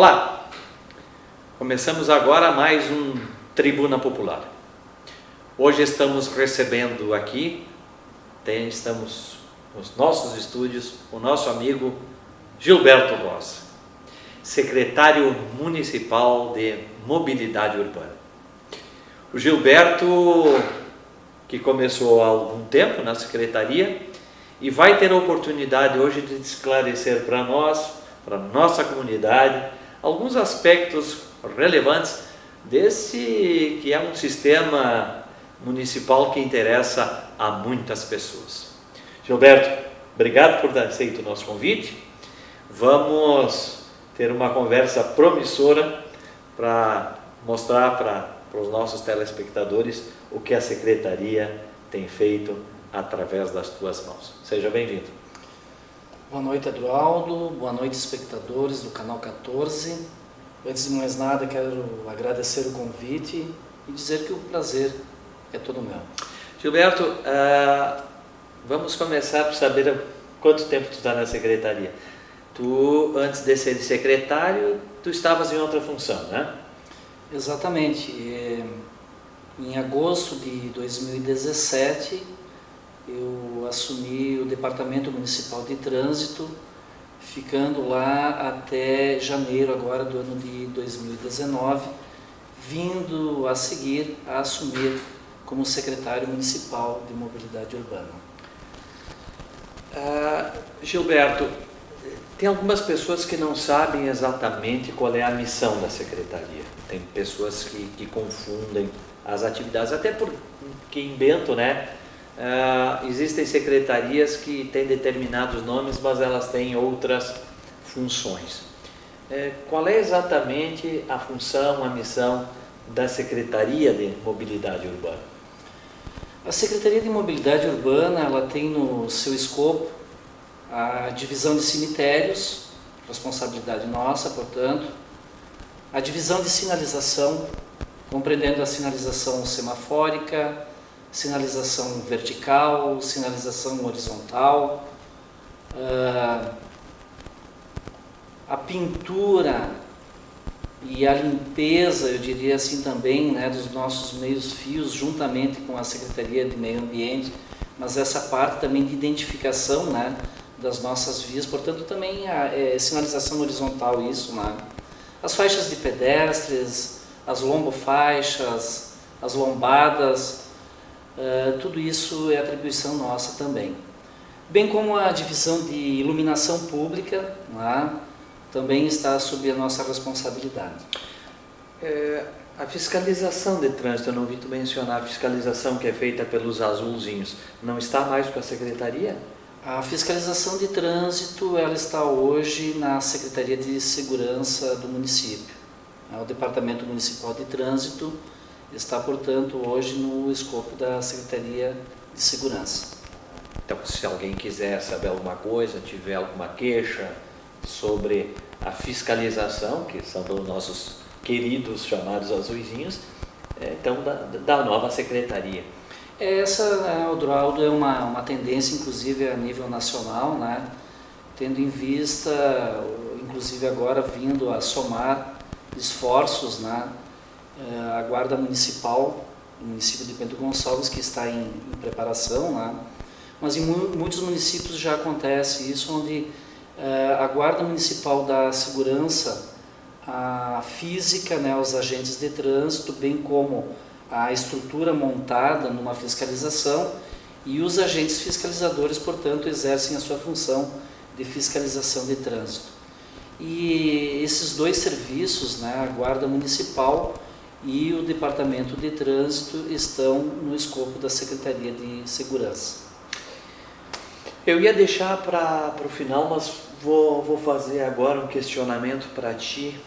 Olá, começamos agora mais um Tribuna Popular. Hoje estamos recebendo aqui, estamos nos nossos estúdios, o nosso amigo Gilberto Rosa, secretário municipal de Mobilidade Urbana. O Gilberto, que começou há algum tempo na secretaria, e vai ter a oportunidade hoje de esclarecer para nós, para a nossa comunidade, alguns aspectos relevantes desse que é um sistema municipal que interessa a muitas pessoas. Gilberto, obrigado por ter aceito o nosso convite. Vamos ter uma conversa promissora para mostrar para os nossos telespectadores o que a secretaria tem feito através das tuas mãos. Seja bem-vindo. Boa noite, Eduardo. Boa noite, espectadores do Canal 14. Antes de mais nada, quero agradecer o convite e dizer que o prazer é todo meu. Gilberto, vamos começar por saber quanto tempo tu está na secretaria. Tu, antes de ser secretário, tu estavas em outra função, né? Exatamente. Em agosto de 2017, eu assumi o Departamento Municipal de Trânsito, ficando lá até janeiro agora do ano de 2019, vindo a seguir a assumir como secretário municipal de Mobilidade Urbana. Gilberto, tem algumas pessoas que não sabem exatamente qual é a missão da secretaria. Tem pessoas que confundem as atividades, até porque em Bento, né? Existem secretarias que têm determinados nomes, mas elas têm outras funções. Qual é exatamente a função, a missão da Secretaria de Mobilidade Urbana? A Secretaria de Mobilidade Urbana, ela tem no seu escopo a divisão de cemitérios, responsabilidade nossa, portanto, a divisão de sinalização, compreendendo a sinalização semafórica, sinalização vertical, sinalização horizontal, a pintura e a limpeza, eu diria assim também, né, dos nossos meios fios, juntamente com a Secretaria de Meio Ambiente, mas essa parte também de identificação, né, das nossas vias, portanto também a sinalização horizontal, isso, né? As faixas de pedestres, as lombofaixas, as lombadas, tudo isso é atribuição nossa também. Bem como a divisão de iluminação pública, né, também está sob a nossa responsabilidade. A fiscalização de trânsito, eu não ouvi tu mencionar a fiscalização que é feita pelos azulzinhos, não está mais com a secretaria? A fiscalização de trânsito, ela está hoje na Secretaria de Segurança do município. O Departamento Municipal de Trânsito está, portanto, hoje no escopo da Secretaria de Segurança. Então, se alguém quiser saber alguma coisa, tiver alguma queixa sobre a fiscalização, que são dos nossos queridos chamados azulzinhos, então da nova secretaria. Essa, Eduardo, é uma tendência, inclusive, a nível nacional, né? Tendo em vista, inclusive agora vindo a somar esforços, né? A Guarda Municipal, no município de Bento Gonçalves, que está em preparação, né? Mas em muitos municípios já acontece isso, onde a Guarda Municipal dá segurança à física, né, aos agentes de trânsito, bem como a estrutura montada numa fiscalização, e os agentes fiscalizadores, portanto, exercem a sua função de fiscalização de trânsito. E esses dois serviços, né, a Guarda Municipal e o Departamento de Trânsito, estão no escopo da Secretaria de Segurança. Eu ia deixar para o final, mas vou fazer agora um questionamento para ti,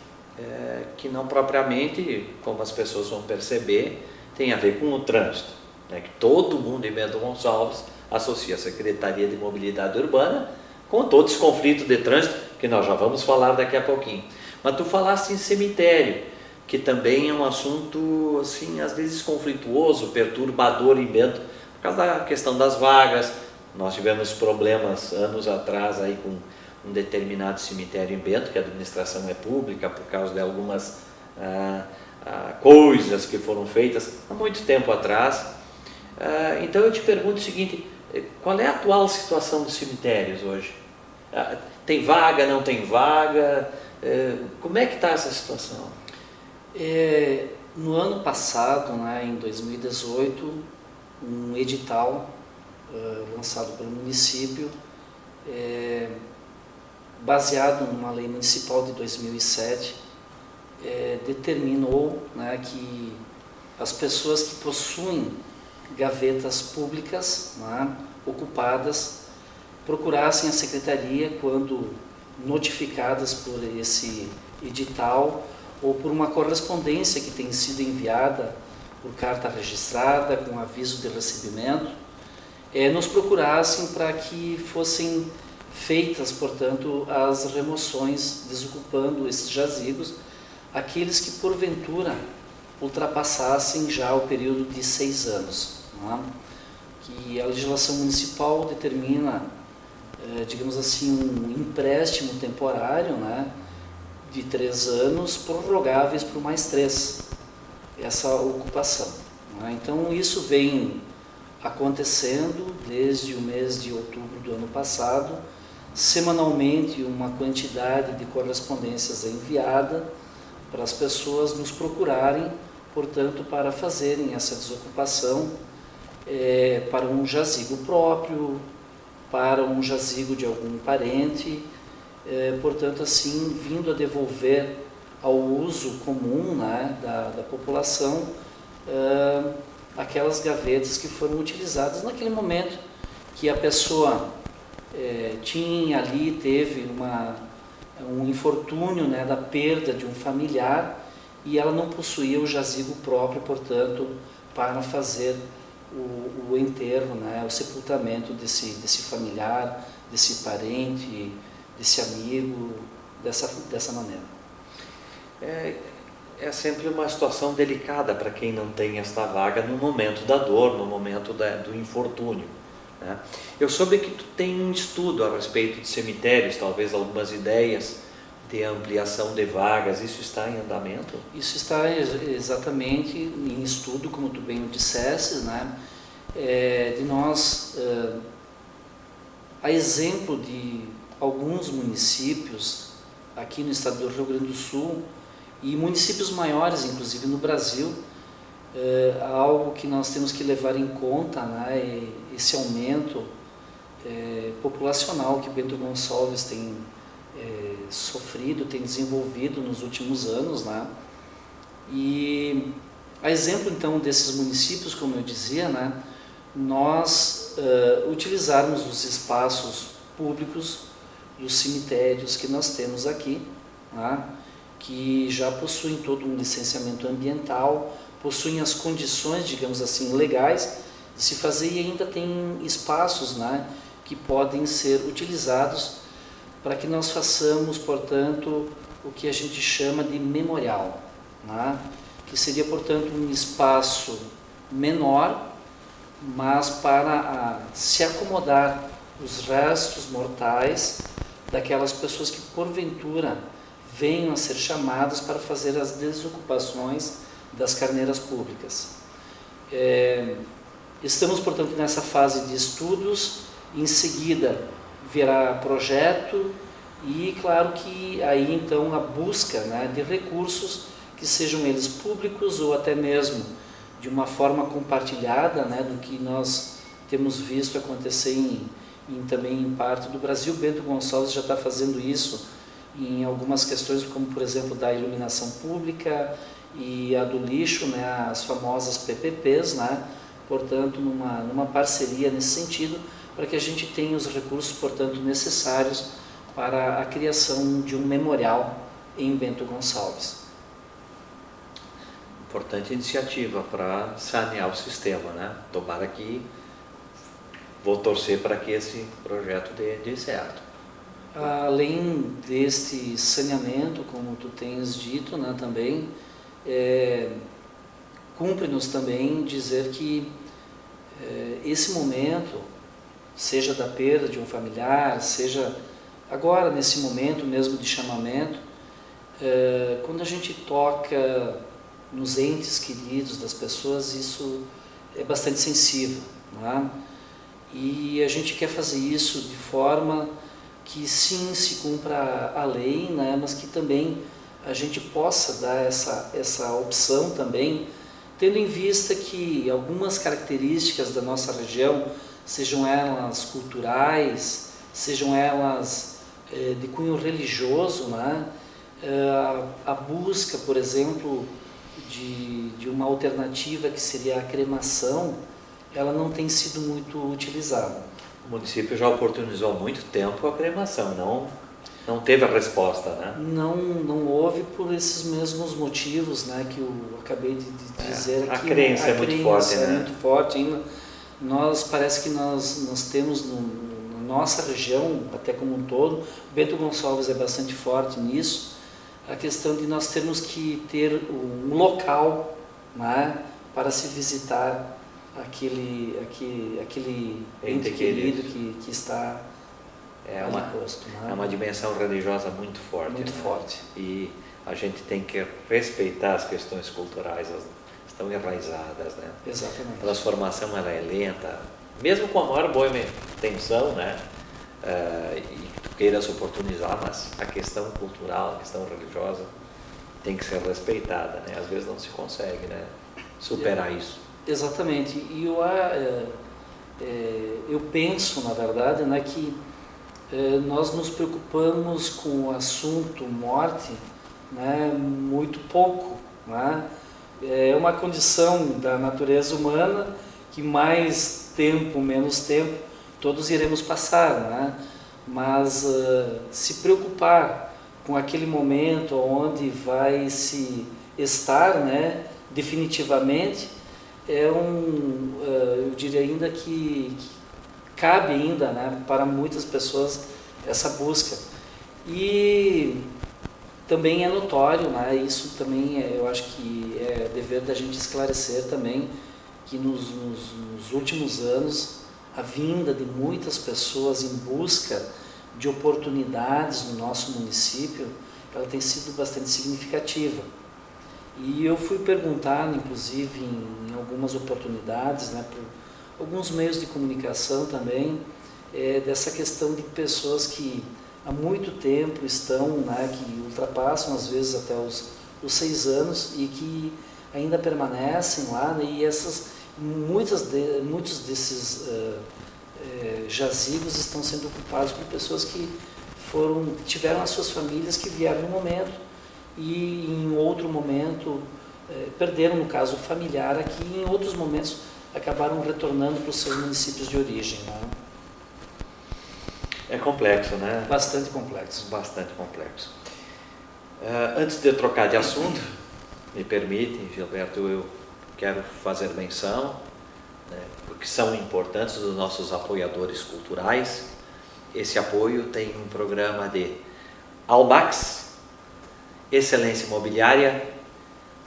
que não propriamente, como as pessoas vão perceber, tem a ver com o trânsito, né? Que todo mundo em Bento Gonçalves associa a Secretaria de Mobilidade Urbana com todos os conflitos de trânsito, que nós já vamos falar daqui a pouquinho. Mas tu falaste em cemitério, que também é um assunto, assim, às vezes conflituoso, perturbador em Bento, por causa da questão das vagas. Nós tivemos problemas anos atrás aí com um determinado cemitério em Bento, que a administração é pública por causa de algumas coisas que foram feitas há muito tempo atrás. Então eu te pergunto o seguinte, qual é a atual situação dos cemitérios hoje? Tem vaga, não tem vaga? Como é que está essa situação? No ano passado, né, em 2018, um edital lançado pelo município, baseado numa lei municipal de 2007, determinou, né, que as pessoas que possuem gavetas públicas, né, ocupadas, procurassem a secretaria quando notificadas por esse edital ou por uma correspondência que tem sido enviada por carta registrada com aviso de recebimento, nos procurassem para que fossem feitas, portanto, as remoções, desocupando esses jazigos, aqueles que porventura ultrapassassem já o período de 6 anos. Né? Que a legislação municipal determina, digamos assim, um empréstimo temporário, né, de 3 anos, prorrogáveis por mais 3, essa ocupação. Né? Então isso vem acontecendo desde o mês de outubro do ano passado. Semanalmente uma quantidade de correspondências é enviada para as pessoas nos procurarem, portanto, para fazerem essa desocupação para um jazigo próprio, para um jazigo de algum parente, portanto, assim, vindo a devolver ao uso comum, né, da população aquelas gavetas que foram utilizadas naquele momento que a pessoa teve um infortúnio, né, da perda de um familiar e ela não possuía o jazigo próprio, portanto, para fazer o enterro, né, o sepultamento desse familiar, desse parente, desse amigo, dessa maneira. É sempre uma situação delicada para quem não tem esta vaga no momento da dor, no momento do infortúnio. Né? Eu soube que tu tem um estudo a respeito de cemitérios, talvez algumas ideias de ampliação de vagas, isso está em andamento? Isso está exatamente em estudo, como tu bem o disseste, né? De nós, a exemplo de alguns municípios aqui no estado do Rio Grande do Sul e municípios maiores, inclusive no Brasil, algo que nós temos que levar em conta, né, esse aumento populacional que Bento Gonçalves tem sofrido, tem desenvolvido nos últimos anos, né? E a exemplo então desses municípios, como eu dizia, né, nós utilizarmos os espaços públicos dos cemitérios que nós temos aqui, né, que já possuem todo um licenciamento ambiental, possuem as condições, digamos assim, legais de se fazer e ainda tem espaços, né, que podem ser utilizados para que nós façamos, portanto, o que a gente chama de memorial, né, que seria, portanto, um espaço menor, mas para se acomodar os restos mortais daquelas pessoas que porventura venham a ser chamadas para fazer as desocupações das carneiras públicas. Estamos, portanto, nessa fase de estudos, em seguida virá projeto e, claro que aí então a busca, né, de recursos que sejam eles públicos ou até mesmo de uma forma compartilhada, né, do que nós temos visto acontecer também em parte do Brasil. Bento Gonçalves já está fazendo isso em algumas questões, como por exemplo da iluminação pública e a do lixo, né, as famosas PPPs, né, portanto numa parceria nesse sentido, para que a gente tenha os recursos, portanto, necessários para a criação de um memorial em Bento Gonçalves. Importante iniciativa para sanear o sistema, né? Tomara que, vou torcer para que esse projeto dê certo. Além deste saneamento, como tu tens dito, né, também, cumpre-nos também dizer que esse momento, seja da perda de um familiar, seja Agora, nesse momento mesmo de chamamento, quando a gente toca nos entes queridos das pessoas, isso é bastante sensível, não é? E a gente quer fazer isso de forma que sim se cumpra a lei, né? Mas que também a gente possa dar essa opção também, tendo em vista que algumas características da nossa região, sejam elas culturais, sejam elas de cunho religioso, né? A busca, por exemplo, de uma alternativa que seria a cremação, ela não tem sido muito utilizada. O município já oportunizou há muito tempo a cremação, não teve a resposta, né? Não houve por esses mesmos motivos, né, que eu acabei de dizer aqui. A crença é muito forte, né? Muito forte ainda. Parece que nós temos na nossa região, até como um todo, Bento Gonçalves é bastante forte nisso, a questão de nós termos que ter um local, né, para se visitar aquele ente querido que está posto, né? É uma dimensão religiosa muito forte. Muito forte. E a gente tem que respeitar as questões culturais, elas estão enraizadas, né? Exatamente. A transformação ela é lenta, mesmo com a maior boa intenção, né? E tu queiras oportunizar, mas a questão cultural, a questão religiosa tem que ser respeitada, né? Às vezes não se consegue, né, superar isso. Exatamente. E eu penso, na verdade, né, que nós nos preocupamos com o assunto morte, né, muito pouco, né? É uma condição da natureza humana que mais tempo, menos tempo, todos iremos passar, né? Mas se preocupar com aquele momento onde vai se estar, né, definitivamente, eu diria ainda que cabe ainda, né, para muitas pessoas essa busca. E também é notório, né, isso também eu acho que é dever da gente esclarecer também, que nos últimos anos a vinda de muitas pessoas em busca de oportunidades no nosso município, ela tem sido bastante significativa. E eu fui perguntar, inclusive, em algumas oportunidades, né, por alguns meios de comunicação também, dessa questão de pessoas que há muito tempo estão, né, que ultrapassam às vezes até os 6 anos e que ainda permanecem lá, né, e muitos desses jazigos estão sendo ocupados por pessoas que tiveram as suas famílias que vieram no momento e em outro momento perderam, no caso, familiar aqui, e em outros momentos acabaram retornando para os seus municípios de origem, né? É complexo, né? Bastante complexo. Bastante complexo. Antes de trocar de assunto, me permite, Gilberto, eu quero fazer menção, né, porque são importantes os nossos apoiadores culturais. Esse apoio tem um programa de Albax, Excelência Imobiliária,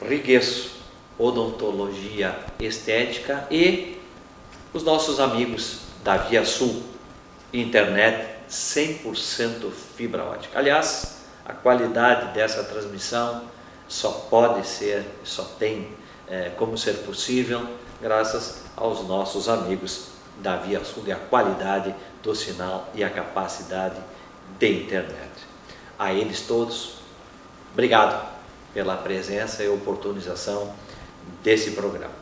Rigueço, Odontologia Estética e os nossos amigos da Via Sul, internet 100% fibra ótica. Aliás, a qualidade dessa transmissão só tem como ser possível graças aos nossos amigos da Via Sul e a qualidade do sinal e a capacidade de internet. A eles todos, obrigado pela presença e oportunização desse programa.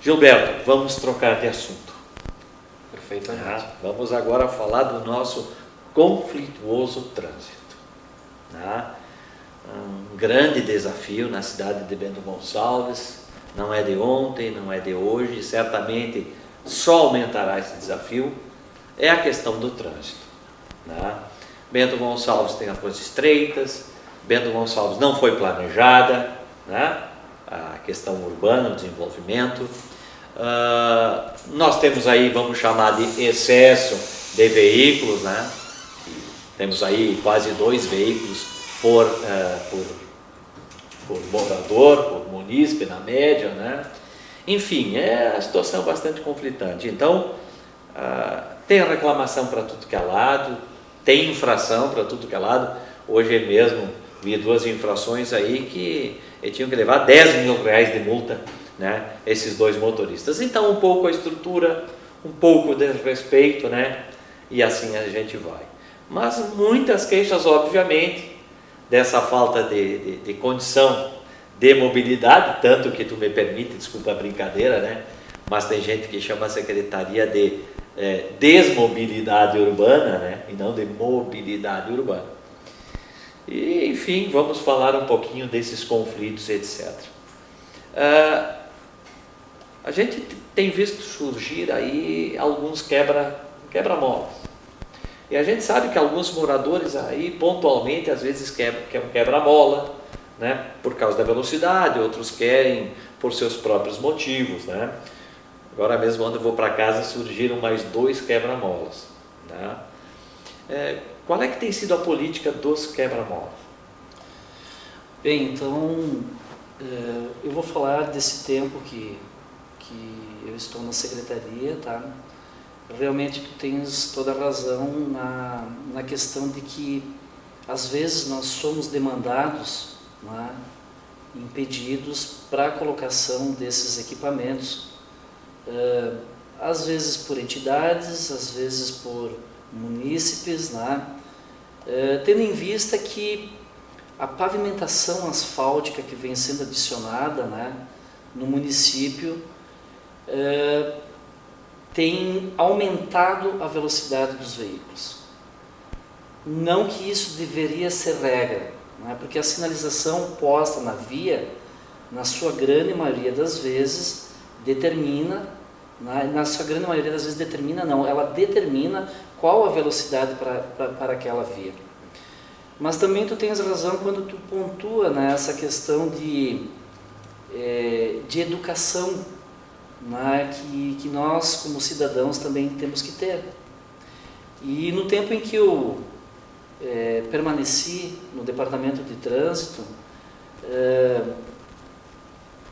Gilberto, vamos trocar de assunto. Perfeitamente. Vamos agora falar do nosso conflituoso trânsito. Um grande desafio na cidade de Bento Gonçalves, não é de ontem, não é de hoje, certamente só aumentará esse desafio, é a questão do trânsito. Bento Gonçalves tem as ruas estreitas, Bento Gonçalves não foi planejada, a questão urbana, o desenvolvimento. Nós temos aí, vamos chamar de excesso de veículos, temos aí quase 2 veículos por morador, por munícipe na média, Enfim, é a situação bastante conflitante. Então, tem a reclamação para tudo que é lado, tem infração para tudo que é lado. Hoje mesmo vi 2 infrações aí que tinham que levar 10 mil reais de multa, né, esses 2 motoristas. Então, um pouco a estrutura, um pouco de respeito, né, e assim a gente vai. Mas muitas queixas, obviamente, dessa falta de condição de mobilidade, tanto que tu me permite, desculpa a brincadeira, né, mas tem gente que chama a Secretaria de desmobilidade urbana, né, e não de mobilidade urbana. E, enfim, vamos falar um pouquinho desses conflitos, etc. A gente tem visto surgir aí alguns quebra-molas. E a gente sabe que alguns moradores aí, pontualmente, às vezes querem quebra-mola, né, por causa da velocidade, outros querem por seus próprios motivos, né. Agora mesmo, quando eu vou para casa, surgiram mais 2 quebra-molas, né. Qual é que tem sido a política dos quebra-molas? Bem, então, eu vou falar desse tempo que eu estou na secretaria, tá? Realmente tu tens toda a razão na questão de que às vezes nós somos demandados, né, impedidos para a colocação desses equipamentos, às vezes por entidades, às vezes por munícipes, né, tendo em vista que a pavimentação asfáltica que vem sendo adicionada, né, no município tem aumentado a velocidade dos veículos. Não que isso deveria ser regra, né? Porque a sinalização posta na via, na sua grande maioria das vezes, determina, né? Ela determina qual a velocidade para aquela via. Mas também tu tens razão quando tu pontua, né, essa questão de educação, né, que nós como cidadãos também temos que ter. E no tempo em que eu permaneci no departamento de trânsito,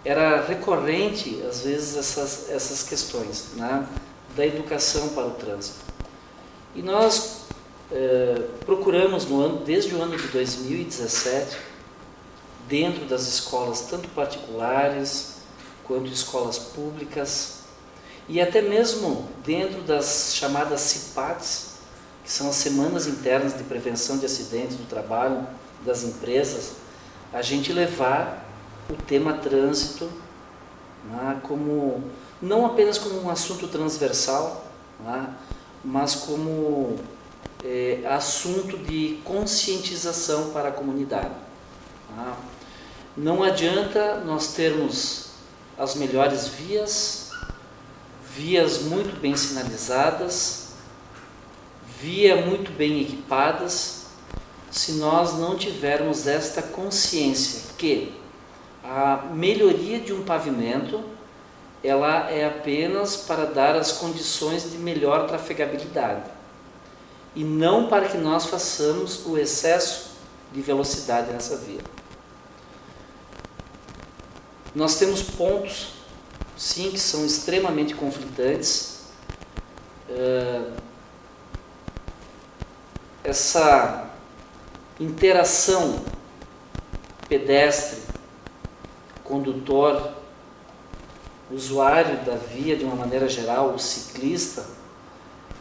era recorrente às vezes essas questões, né, da educação para o trânsito. E nós procuramos desde o ano de 2017, dentro das escolas tanto particulares quanto escolas públicas, e até mesmo dentro das chamadas CIPATs, que são as Semanas Internas de Prevenção de Acidentes do Trabalho das empresas, a gente levar o tema trânsito, né, não apenas como um assunto transversal, né, mas como assunto de conscientização para a comunidade. Né. Não adianta nós termos as melhores vias muito bem sinalizadas, vias muito bem equipadas, se nós não tivermos esta consciência que a melhoria de um pavimento, ela é apenas para dar as condições de melhor trafegabilidade, e não para que nós façamos o excesso de velocidade nessa via. Nós temos pontos, sim, que são extremamente conflitantes. Essa interação pedestre, condutor, usuário da via de uma maneira geral, o ciclista,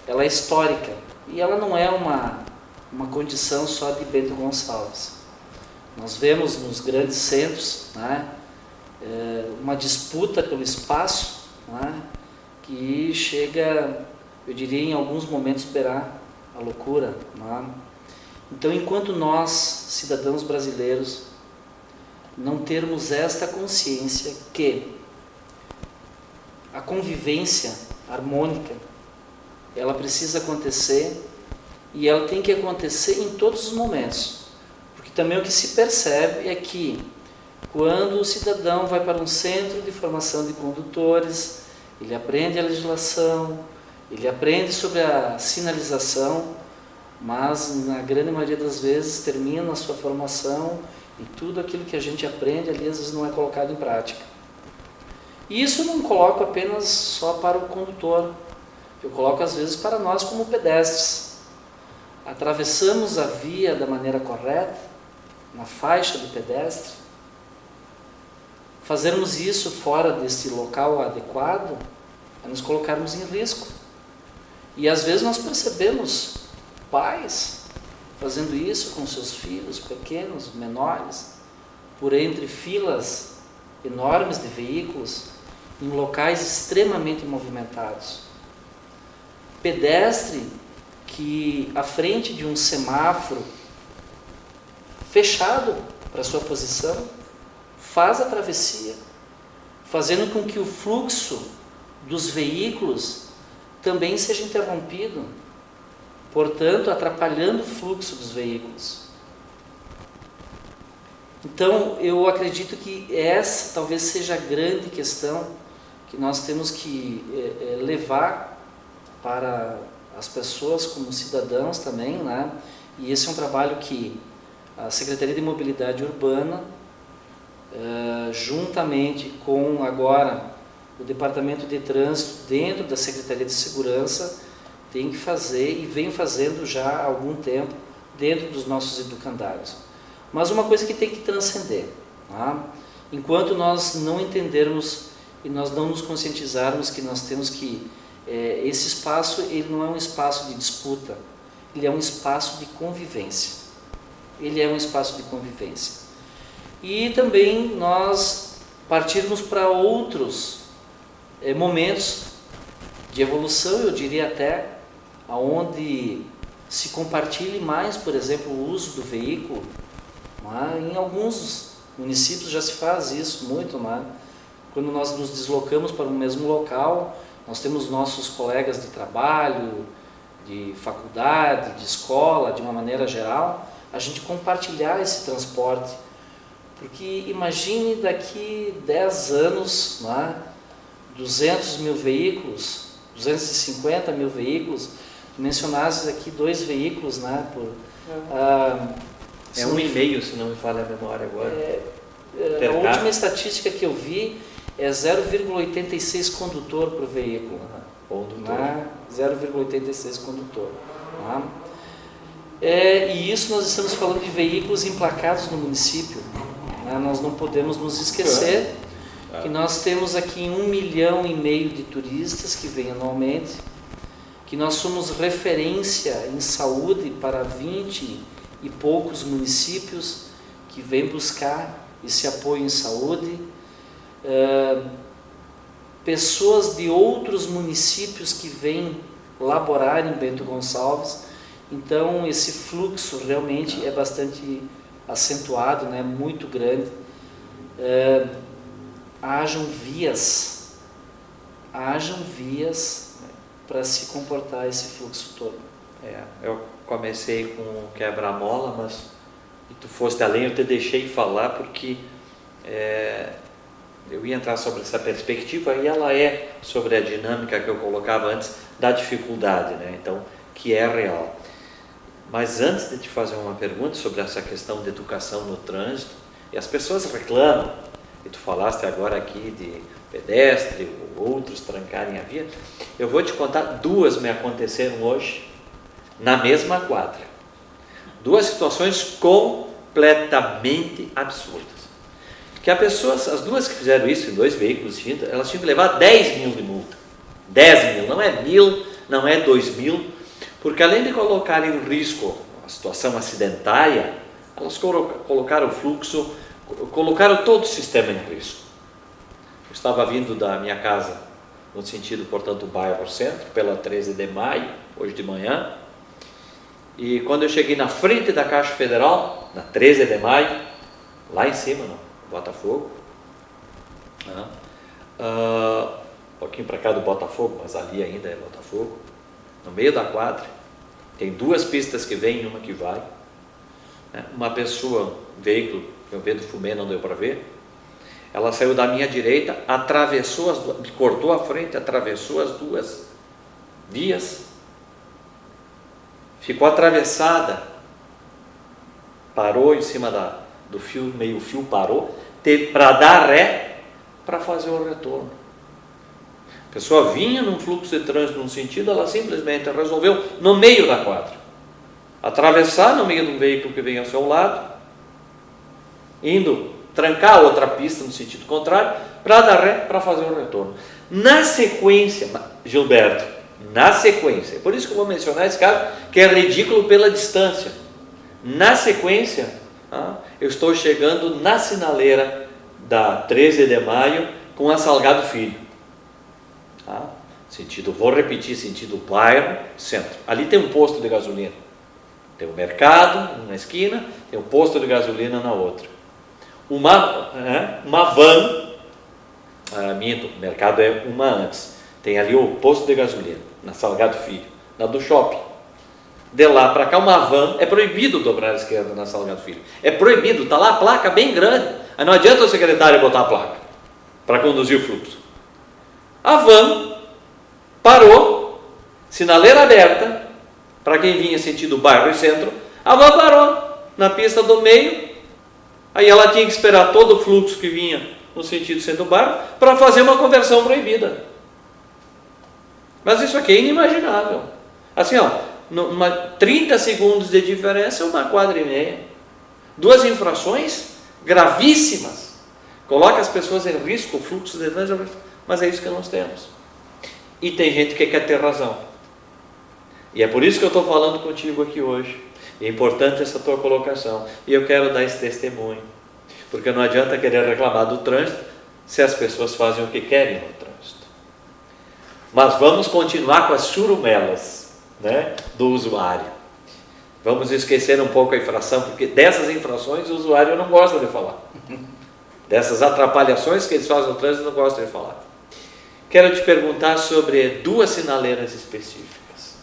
ela é histórica e ela não é uma condição só de Bento Gonçalves. Nós vemos nos grandes centros, né, uma disputa pelo espaço, né, que chega, eu diria, em alguns momentos beirar a loucura. Né? Então, enquanto nós, cidadãos brasileiros, não termos esta consciência que a convivência harmônica, ela precisa acontecer e ela tem que acontecer em todos os momentos, porque também o que se percebe é que quando o cidadão vai para um centro de formação de condutores, ele aprende a legislação, ele aprende sobre a sinalização, mas na grande maioria das vezes termina a sua formação e tudo aquilo que a gente aprende ali às vezes não é colocado em prática. E isso eu não coloco apenas só para o condutor, eu coloco às vezes para nós como pedestres. atravessamos a via da maneira correta, na faixa do pedestre. Fazermos isso fora desse local adequado é nos colocarmos em risco. E às vezes nós percebemos pais fazendo isso com seus filhos pequenos, menores, por entre filas enormes de veículos, em locais extremamente movimentados. Pedestre que, à frente de um semáforo fechado para sua posição, faz a travessia, fazendo com que o fluxo dos veículos também seja interrompido, portanto, atrapalhando o fluxo dos veículos. Então, eu acredito que essa talvez seja a grande questão que nós temos que levar para as pessoas como cidadãos também, né? E esse é um trabalho que a Secretaria de Mobilidade Urbana, juntamente com agora o Departamento de Trânsito dentro da Secretaria de Segurança, tem que fazer e vem fazendo já há algum tempo dentro dos nossos educandários. Mas uma coisa que tem que transcender, tá? Enquanto nós não entendermos e nós não nos conscientizarmos que nós temos que esse espaço, ele não é um espaço de disputa, ele é um espaço de convivência. Ele é um espaço de convivência. E também nós partirmos para outros momentos de evolução, eu diria até, onde se compartilhe mais, por exemplo, o uso do veículo. Em alguns municípios já se faz isso muito, quando nós nos deslocamos para o mesmo local, nós temos nossos colegas de trabalho, de faculdade, de escola, de uma maneira geral, a gente compartilhar esse transporte. Porque imagine daqui 10 anos, 200 mil veículos, 250 mil veículos, mencionaste aqui 2 veículos, é 1,5, se não me falha a memória agora. A última estatística que eu vi é 0,86 condutor por veículo. Condutor. 0,86 condutor. E isso nós estamos falando de veículos emplacados no município. Nós não podemos nos esquecer que nós temos aqui 1,5 milhão de turistas que vêm anualmente, que nós somos referência em saúde para 20 e poucos municípios que vêm buscar esse apoio em saúde, pessoas de outros municípios que vêm laborar em Bento Gonçalves. Então esse fluxo realmente é bastante acentuado, muito grande. Hajam vias para se comportar esse fluxo todo. Eu comecei com quebra-mola, mas e tu foste além, eu te deixei falar porque eu ia entrar sobre essa perspectiva e ela é sobre a dinâmica que eu colocava antes da dificuldade, então, que é real. Mas antes de te fazer uma pergunta sobre essa questão de educação no trânsito, e as pessoas reclamam, e tu falaste agora aqui de pedestre ou outros trancarem a via, eu vou te contar 2 me aconteceram hoje na mesma quadra. 2 situações completamente absurdas. Que as 2 que fizeram isso em 2 veículos distintos, elas tinham que levar 10 mil de multa. 10 mil, não é 1.000, não é 2.000, porque além de colocarem em risco a situação acidentária, elas colocaram o fluxo, colocaram todo o sistema em risco. Eu estava vindo da minha casa, no sentido, portanto, bairro centro, pela 13 de maio, hoje de manhã, e quando eu cheguei na frente da Caixa Federal, na 13 de maio, lá em cima, no Botafogo, um pouquinho para cá do Botafogo, mas ali ainda é Botafogo, no meio da quadra, tem 2 pistas que vêm e uma que vai, uma pessoa, um veículo, eu vejo do fumê, não deu para ver, ela saiu da minha direita, atravessou cortou a frente, atravessou as 2 vias, ficou atravessada, parou em cima do fio, meio fio parou, teve para dar ré para fazer o retorno. A pessoa vinha num fluxo de trânsito num sentido, ela simplesmente resolveu no meio da quadra. atravessar no meio de um veículo que vem ao seu lado, indo trancar outra pista no sentido contrário, para dar ré, para fazer o retorno. Na sequência, Gilberto, na sequência, por isso que eu vou mencionar esse caso, que é ridículo pela distância. Na sequência, eu estou chegando na sinaleira da 13 de maio com a Salgado Filho. Sentido, vou repetir, sentido bairro, centro. Ali tem um posto de gasolina. Tem um mercado na esquina, tem um posto de gasolina na outra. Uma van, minto, o mercado é uma antes. Tem ali o posto de gasolina, na Salgado Filho, na do shopping. De lá para cá, uma van, é proibido dobrar à esquerda na Salgado Filho. É proibido, está lá a placa bem grande. Aí não adianta o secretário botar a placa para conduzir o fluxo. A van parou, sinaleira aberta, para quem vinha sentido bairro e centro, a van parou na pista do meio, aí ela tinha que esperar todo o fluxo que vinha no sentido centro-bairro para fazer uma conversão proibida. Mas isso aqui é inimaginável. Assim, 30 segundos de diferença é uma quadra e meia. Duas infrações gravíssimas. Coloca as pessoas em risco, o fluxo de trânsito, mas é isso que nós temos. E tem gente que quer ter razão. E é por isso que eu estou falando contigo aqui hoje. É importante essa tua colocação. E eu quero dar esse testemunho. Porque não adianta querer reclamar do trânsito se as pessoas fazem o que querem no trânsito. Mas vamos continuar com as churumelas, né, do usuário. Vamos esquecer um pouco a infração, porque dessas infrações o usuário não gosta de falar. Dessas atrapalhações que eles fazem no trânsito, não gosta de falar. Quero te perguntar sobre duas sinaleiras específicas.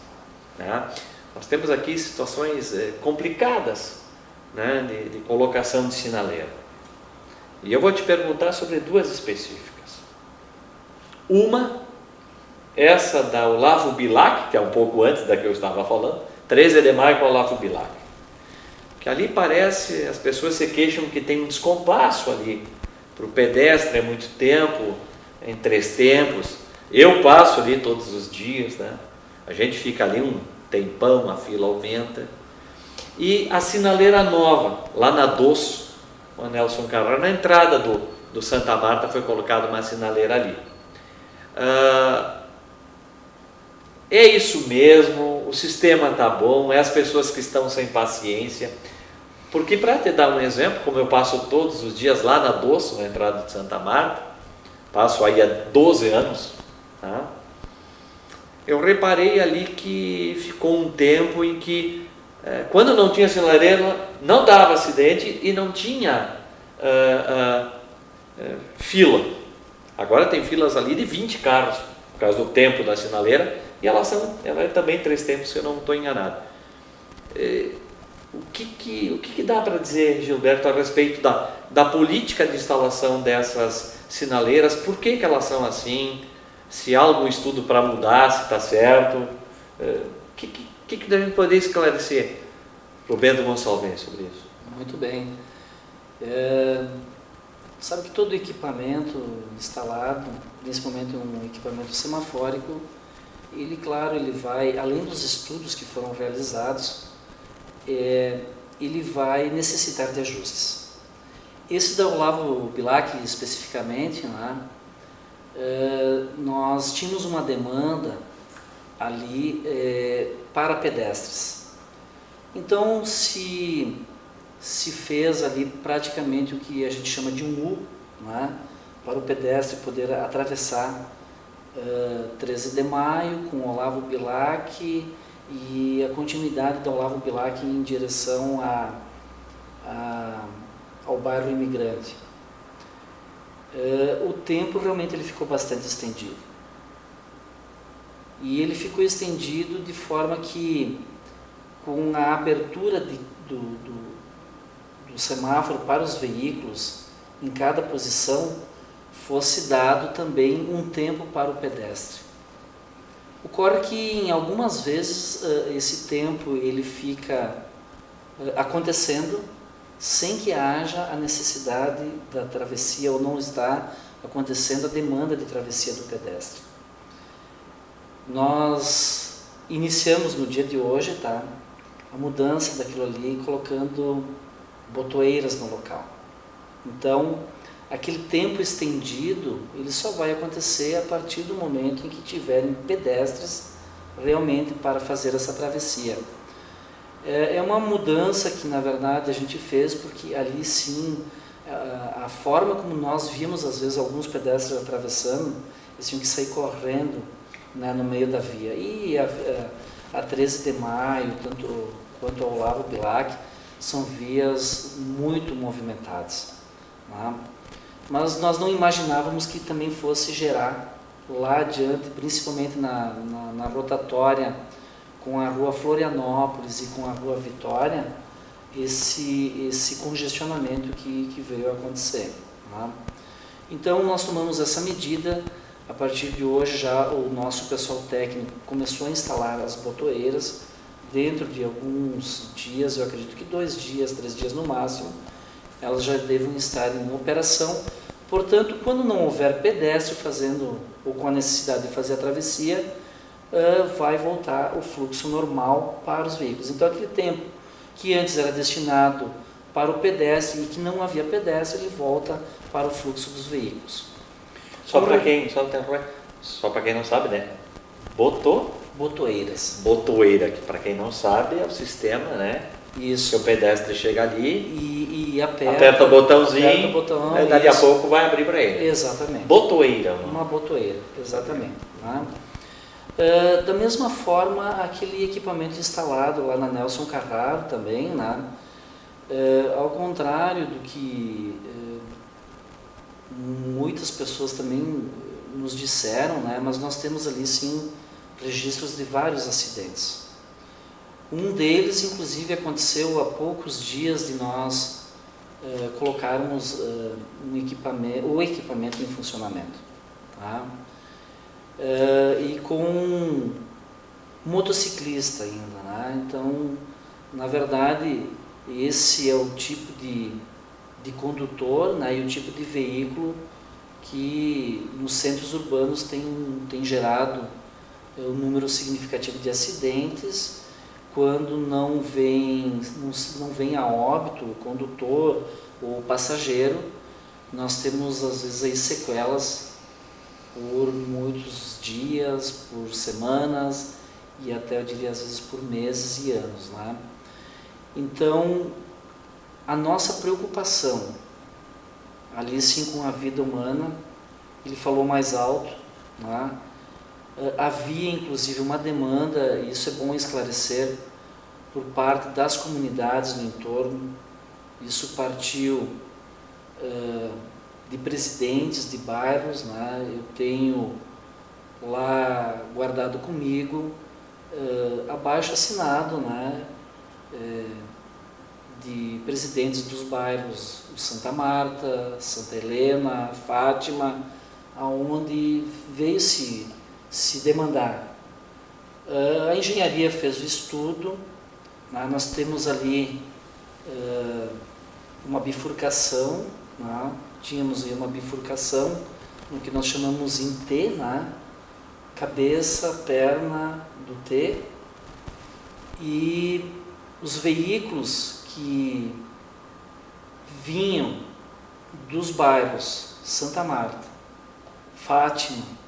Né? Nós temos aqui situações complicadas, né, de colocação de sinaleira. E eu vou te perguntar sobre duas específicas. Uma, essa da Olavo Bilac, que é um pouco antes da que eu estava falando, 13 de maio com Olavo Bilac. Que ali parece, as pessoas se queixam que tem um descompasso ali. Para o pedestre é muito tempo, em 3 tempos. Eu passo ali todos os dias, né? A gente fica ali um tempão, a fila aumenta. E a sinaleira nova, lá na Doço, o Nelson Carrara, na entrada do Santa Marta foi colocada uma sinaleira ali. É isso mesmo, o sistema está bom, é as pessoas que estão sem paciência. Porque, para te dar um exemplo, como eu passo todos os dias lá na Doço, na entrada de Santa Marta, passo aí há 12 anos, tá? Eu reparei ali que ficou um tempo em que, quando não tinha sinaleira, não dava acidente e não tinha fila. Agora tem filas ali de 20 carros, por causa do tempo da sinaleira, e ela é também 3 tempos, se eu não estou enganado. O que dá para dizer, Gilberto, a respeito da política de instalação dessas sinaleiras? Por que elas são assim? Se há algum estudo para mudar, se está certo? O que devemos poder esclarecer para o Bento Gonçalves sobre isso? Muito bem. Sabe que todo equipamento instalado, principalmente um equipamento semafórico, ele vai, além dos estudos que foram realizados, ele vai necessitar de ajustes. Esse da Olavo Bilac especificamente, né, nós tínhamos uma demanda ali para pedestres. Então se fez ali praticamente o que a gente chama de um U, né, para o pedestre poder atravessar 13 de maio com Olavo Bilac e a continuidade da Olavo Bilac em direção ao bairro Imigrante. O tempo realmente ele ficou bastante estendido. E ele ficou estendido de forma que, com a abertura do semáforo para os veículos, em cada posição, fosse dado também um tempo para o pedestre. Ocorre que, em algumas vezes, esse tempo ele fica acontecendo sem que haja a necessidade da travessia, ou não está acontecendo a demanda de travessia do pedestre. Nós iniciamos no dia de hoje, tá? a mudança daquilo ali, colocando botoeiras no local. Então, aquele tempo estendido, ele só vai acontecer a partir do momento em que tiverem pedestres realmente para fazer essa travessia. É uma mudança que, na verdade, a gente fez porque ali sim, a forma como nós vimos, às vezes, alguns pedestres atravessando, eles tinham que sair correndo, né, no meio da via. E a 13 de maio, tanto quanto ao Olavo Bilac, são vias muito movimentadas, né? Mas nós não imaginávamos que também fosse gerar lá adiante, principalmente na rotatória com a rua Florianópolis e com a rua Vitória, esse congestionamento que veio a acontecer, né? Então nós tomamos essa medida. A partir de hoje já o nosso pessoal técnico começou a instalar as botoeiras. Dentro de alguns dias, eu acredito que 2 dias, 3 dias no máximo, elas já devem estar em operação. Portanto, quando não houver pedestre fazendo ou com a necessidade de fazer a travessia, vai voltar o fluxo normal para os veículos. Então, aquele tempo que antes era destinado para o pedestre e que não havia pedestre, ele volta para o fluxo dos veículos. Só para quem não sabe, né? Botoeiras. Botoeira, que para quem não sabe é o sistema, né? Isso. Que o pedestre chega ali e aperta o botãozinho, aperta o botão, aí dali a pouco vai abrir para ele. Exatamente. Botoeira. Uma botoeira, exatamente. Né? Da mesma forma, aquele equipamento instalado lá na Nelson Carraro também, né? Ao contrário do que muitas pessoas também nos disseram, né? Mas nós temos ali sim registros de vários acidentes. Um deles, inclusive, aconteceu há poucos dias de nós colocarmos o equipamento em funcionamento, tá? E com um motociclista ainda, né? Então, na verdade, esse é o tipo de condutor, né? E o tipo de veículo que nos centros urbanos tem gerado um número significativo de acidentes. Quando não vem a óbito o condutor ou o passageiro, nós temos às vezes aí sequelas por muitos dias, por semanas e até eu diria às vezes por meses e anos, né? Então, a nossa preocupação ali sim com a vida humana, ele falou mais alto, né? Havia inclusive uma demanda, e isso é bom esclarecer, por parte das comunidades no entorno. Isso partiu de presidentes de bairros, né? Eu tenho lá guardado comigo abaixo assinado, né? De presidentes dos bairros Santa Marta, Santa Helena, Fátima, aonde veio se demandar. A engenharia fez o estudo, né? Nós temos ali uma bifurcação, né? Tínhamos aí uma bifurcação no que nós chamamos em T, né? Cabeça, perna do T, e os veículos que vinham dos bairros Santa Marta, Fátima,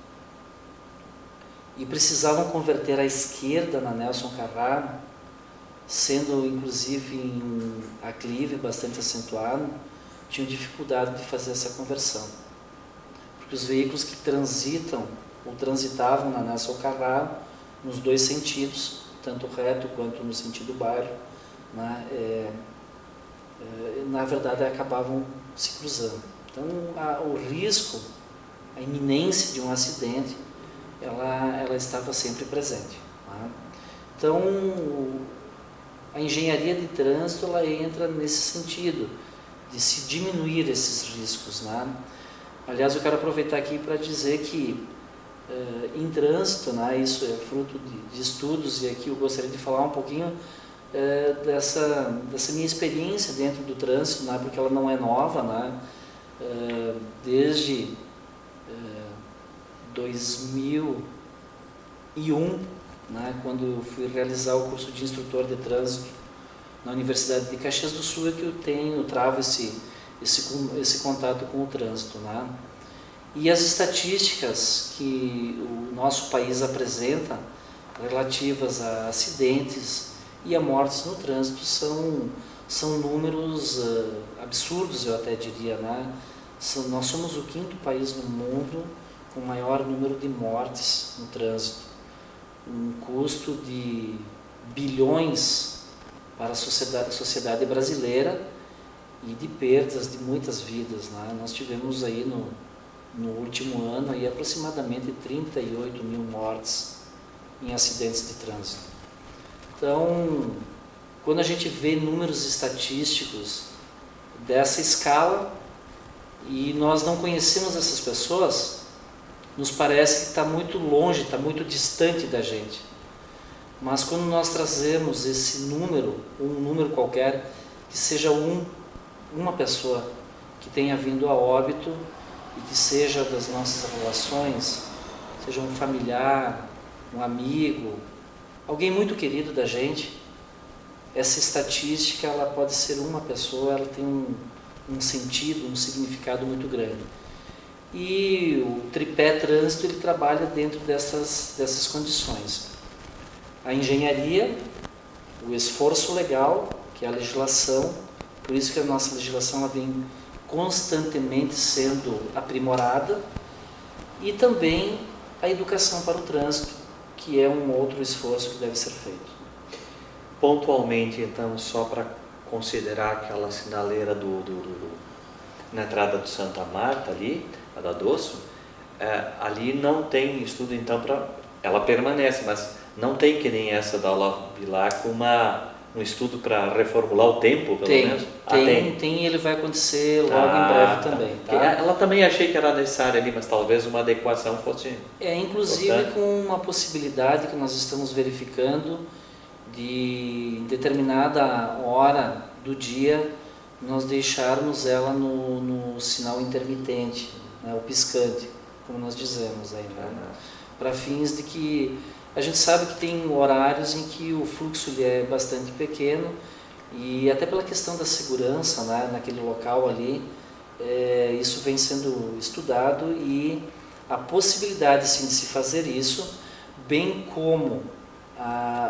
e precisavam converter à esquerda na Nelson Carraro, sendo inclusive em um aclive bastante acentuado, tinham dificuldade de fazer essa conversão. Porque os veículos que transitam ou transitavam na Nelson Carraro, nos dois sentidos, tanto reto quanto no sentido bairro, né, na verdade acabavam se cruzando. Então o risco, a iminência de um acidente, ela estava sempre presente, né? Então a engenharia de trânsito ela entra nesse sentido de se diminuir esses riscos, né? Aliás, eu quero aproveitar aqui para dizer que em trânsito, né, isso é fruto de estudos, e aqui eu gostaria de falar um pouquinho dessa minha experiência dentro do trânsito, né, porque ela não é nova, né? Desde 2001, né, quando eu fui realizar o curso de instrutor de trânsito na Universidade de Caxias do Sul é que eu travo esse contato com o trânsito, né? E as estatísticas que o nosso país apresenta relativas a acidentes e a mortes no trânsito são números absurdos, eu até diria, né? Nós somos o 5º país no mundo com o maior número de mortes no trânsito, um custo de bilhões para a sociedade brasileira e de perdas de muitas vidas, né? Nós tivemos aí no último ano aí aproximadamente 38 mil mortes em acidentes de trânsito. Então, quando a gente vê números estatísticos dessa escala e nós não conhecemos essas pessoas, nos parece que está muito longe, está muito distante da gente. Mas quando nós trazemos esse número, um número qualquer, que seja uma pessoa que tenha vindo a óbito e que seja das nossas relações, seja um familiar, um amigo, alguém muito querido da gente, essa estatística ela pode ser uma pessoa, ela tem um sentido, um significado muito grande. E o tripé trânsito ele trabalha dentro dessas condições. A engenharia, o esforço legal, que é a legislação, por isso que a nossa legislação ela vem constantemente sendo aprimorada, e também a educação para o trânsito, que é um outro esforço que deve ser feito. Pontualmente, então, só para considerar aquela sinaleira na entrada do Santa Marta ali, a da Doço, ali não tem estudo, então, ela permanece, mas não tem que nem essa da Olavo Bilac um estudo para reformular o tempo, pelo menos? Tem, ele vai acontecer logo em breve também. Tá? Ela também achei que era necessária ali, mas talvez uma adequação fosse... Inclusive importante. Com uma possibilidade que nós estamos verificando de em determinada hora do dia nós deixarmos ela no sinal intermitente, né, o piscante, como nós dizemos aí, né? Para fins de que a gente sabe que tem horários em que o fluxo ele é bastante pequeno e até pela questão da segurança, né, naquele local ali, isso vem sendo estudado e a possibilidade sim de se fazer isso, bem como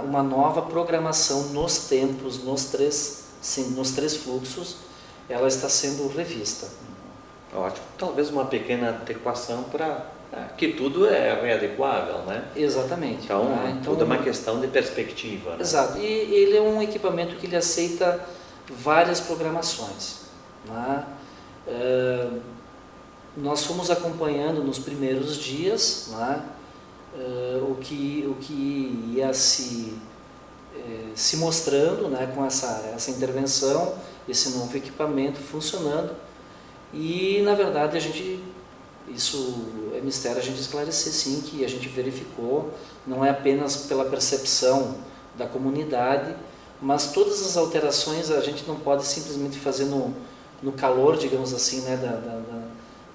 uma nova programação nos tempos, nos três fluxos, ela está sendo revista. Ótimo. Talvez uma pequena adequação para que tudo é readequável, né? Exatamente. Então, tudo é uma questão de perspectiva. Né? Exato. E ele é um equipamento que ele aceita várias programações. Né? Nós fomos acompanhando nos primeiros dias, né? O que ia se mostrando, né? Com essa intervenção, esse novo equipamento funcionando. E, na verdade, isso é mistério a gente esclarecer, sim, que a gente verificou, não é apenas pela percepção da comunidade, mas todas as alterações a gente não pode simplesmente fazer no calor, digamos assim, né,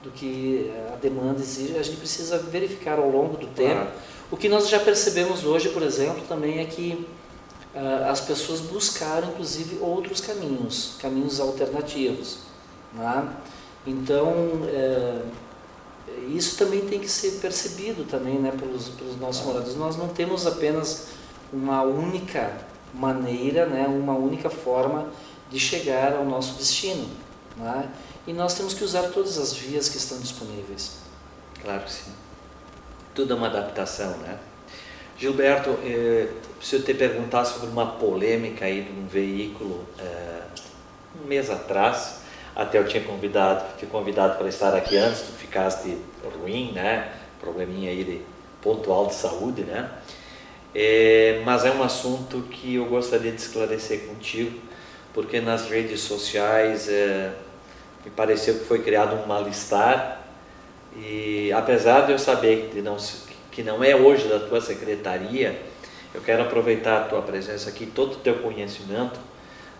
do que a demanda exige. A gente precisa verificar ao longo do tempo. O que nós já percebemos hoje, por exemplo, também é que as pessoas buscaram, inclusive, outros caminhos alternativos. Né? Então, isso também tem que ser percebido também, né, pelos nossos moradores. Nós não temos apenas uma única maneira, né, uma única forma de chegar ao nosso destino. Né? E nós temos que usar todas as vias que estão disponíveis. Claro que sim. Tudo é uma adaptação, né? Gilberto, preciso te perguntar sobre uma polêmica aí de um veículo, um mês atrás, até eu tinha convidado para estar aqui antes, tu ficaste ruim, né? Probleminha aí pontual de saúde, né? Mas é um assunto que eu gostaria de esclarecer contigo, porque nas redes sociais me pareceu que foi criado um mal-estar, e apesar de eu saber que não é hoje da tua secretaria, eu quero aproveitar a tua presença aqui, todo o teu conhecimento,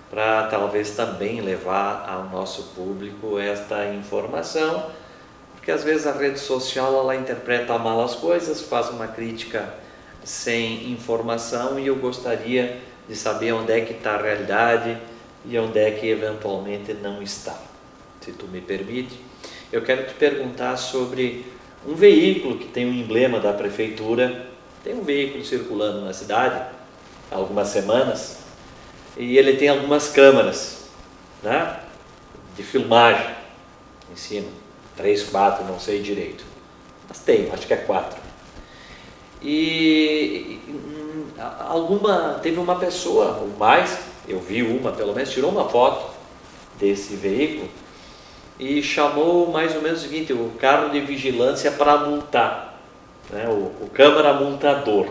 para talvez também levar ao nosso público esta informação, porque às vezes a rede social ela interpreta mal as coisas, faz uma crítica sem informação, e eu gostaria de saber onde é que está a realidade e onde é que eventualmente não está. Se tu me permite, eu quero te perguntar sobre um veículo que tem um emblema da prefeitura. Tem um veículo circulando na cidade há algumas semanas e ele tem algumas câmeras, né, de filmagem em cima, 3, 4, não sei direito, mas tem, acho que é 4. E teve uma pessoa, ou mais, eu vi uma pelo menos, tirou uma foto desse veículo e chamou mais ou menos o seguinte: o carro de vigilância para multar, né, o câmara multador,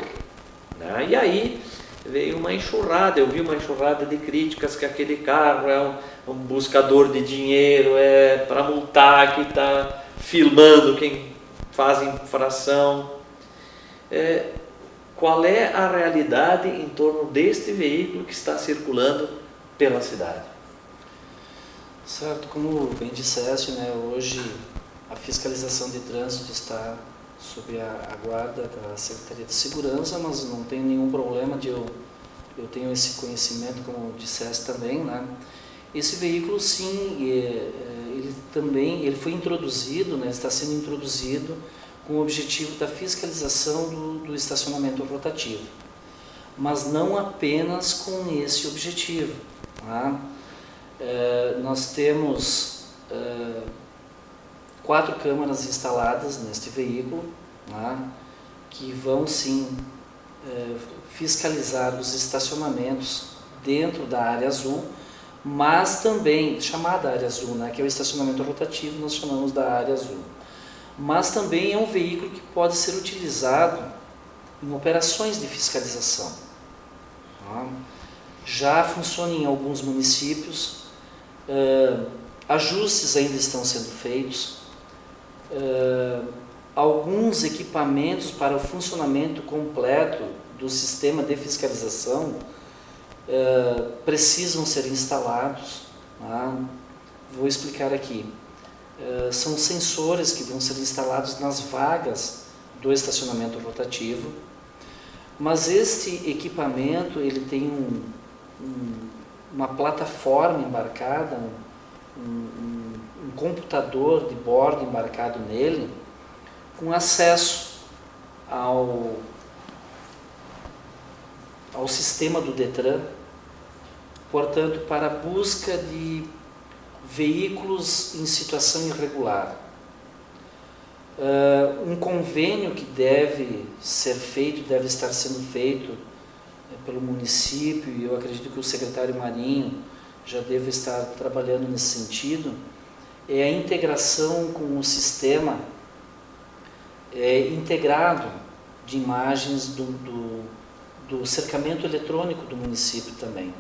né? E aí veio uma enxurrada, eu vi uma enxurrada de críticas que aquele carro é um buscador de dinheiro, é para multar, que está filmando quem faz infração. Qual é a realidade em torno deste veículo que está circulando pela cidade? Certo, como bem disseste, né, hoje a fiscalização de trânsito está sob a guarda da Secretaria de Segurança, mas não tem nenhum problema de eu tenho esse conhecimento, como disseste também, né? Esse veículo, sim, ele foi introduzido, né, está sendo introduzido com o objetivo da fiscalização do estacionamento rotativo, mas não apenas com esse objetivo, tá? Nós temos 4 câmaras instaladas neste veículo, tá, que vão sim fiscalizar os estacionamentos dentro da área azul, mas também, chamada área azul, né, que é o estacionamento rotativo, nós chamamos da área azul. Mas também é um veículo que pode ser utilizado em operações de fiscalização. Tá? Já funciona em alguns municípios, ajustes ainda estão sendo feitos, alguns equipamentos para o funcionamento completo do sistema de fiscalização precisam ser instalados. Tá? Vou explicar aqui. São sensores que vão ser instalados nas vagas do estacionamento rotativo, mas este equipamento ele tem uma plataforma embarcada, um computador de bordo embarcado nele, com acesso ao sistema do Detran, portanto, para a busca de veículos em situação irregular. Um convênio que deve estar sendo feito pelo município, e eu acredito que o secretário Marinho já deve estar trabalhando nesse sentido, é a integração com o sistema integrado de imagens do cercamento eletrônico do município também.